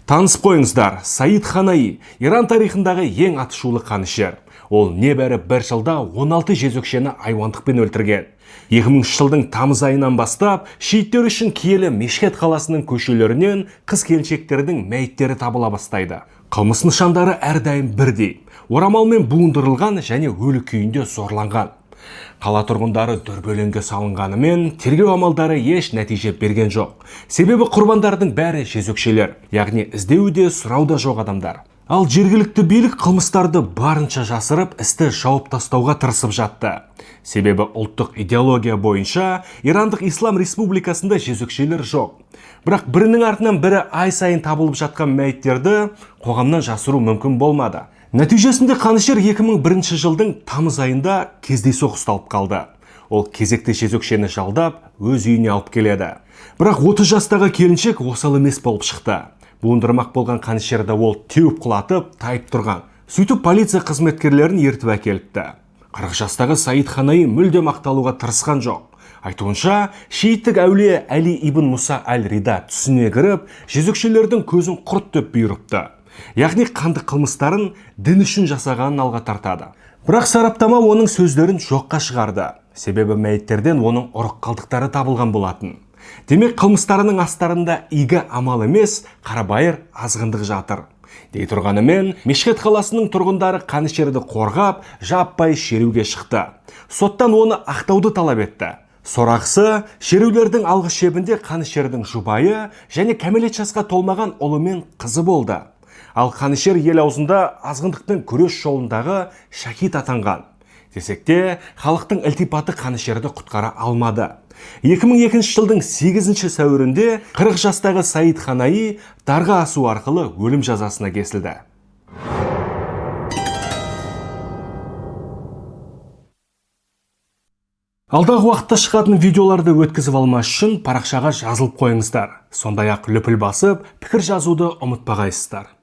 Танысып қойыңыздар, Саид Ханаи, Иран тарихындағы ең атышулы қанішер. Ол небәрі бір жылда 16 жезөкшені айуандықпен өлтірген. 2000 жылдың тамыз айынан бастап, шииттер үшін киелі Мешхед қаласының көшелерінен қыз-келіншектердің мәйіттері табыла бастайды. Қылмыс нышандары әрдайым бірдей. Орамалмен буындырылған және өлі күйінде зорланған. Қала тұрғындары дүрбелеңге салынғанымен, тергеу амалдары еш нәтиже берген жоқ. Себебі құрбандардың бәрі жезөкшелер, яғни іздеуде, сұрауда жоқ адамдар. Ал жергілікті билік қылмыстарды барынша жасырып, істі жауып тастауға тырысып жатты. Себебі ұлттық идеология бойынша Ирандық Ислам Республикасында жезөкшелер жоқ. Бірақ бірінің артынан бірі ай сайын табылып жатқан мәйіттерді қоғамнан жасыру мүмкін болмады. Нәтижесінде қанішер 2001 жылдың тамыз айында кездейсоқ ұсталып қалды. Ол кезекті жезөкшені жалдап, өз үйіне алып келеді. Бірақ 30 жастағы келіншек осал емес болып шықты. Буындырмақ болған қанішерді ол теуіп құлатып, тайып тұрған. Сөйтіп полиция қызметкерлерін ертіп әкеліпті. 40 жастағы Саид Ханаи мүлдем ақталуға тырысқан жоқ. Айтуынша, шииттік әулие Әли ибн Мұса әл-Рида түсіне кіріп, жезөкшелердің көзін құрт деп бұйырыпты. Яғни қанды қылмыстарын дін үшін жасағанын алға тартады. Бірақ сараптама оның сөздерін жоққа шығарды. Себебі мәйіттерден оның ұрық қалдықтары табылған болатын. Демек қылмыстарының астарында игі амал емес, қарабайыр азғындық жатыр. Дей тұрғанымен, Мешхед қаласының тұрғындары қанішерді қорғап, жаппай шеруге шықты. Соттан оны ақтауды талап етті. Сорақысы, шерулердің алғы шебінде қанішердің жұбайы және кәмелет жасқа толмаған ұлы мен қызы болды. Ал қанішер ел аузында азғындықпен күрес жолындағы шахид атанған. Десек те, халықтың ілтипаты қанішерді құтқара алмады. 2002 жылдың 8 сәуірінде 40 жастағы Саид Ханаи дарға асу арқылы өлім жазасына кесілді. Алдағы уақытта шығатын видеоларды өткізіп алмас үшін парақшаға жазылып қойыңыздар. Сондай-ақ лүпіл басып, пікір жазуды ұмытпағайсыздар.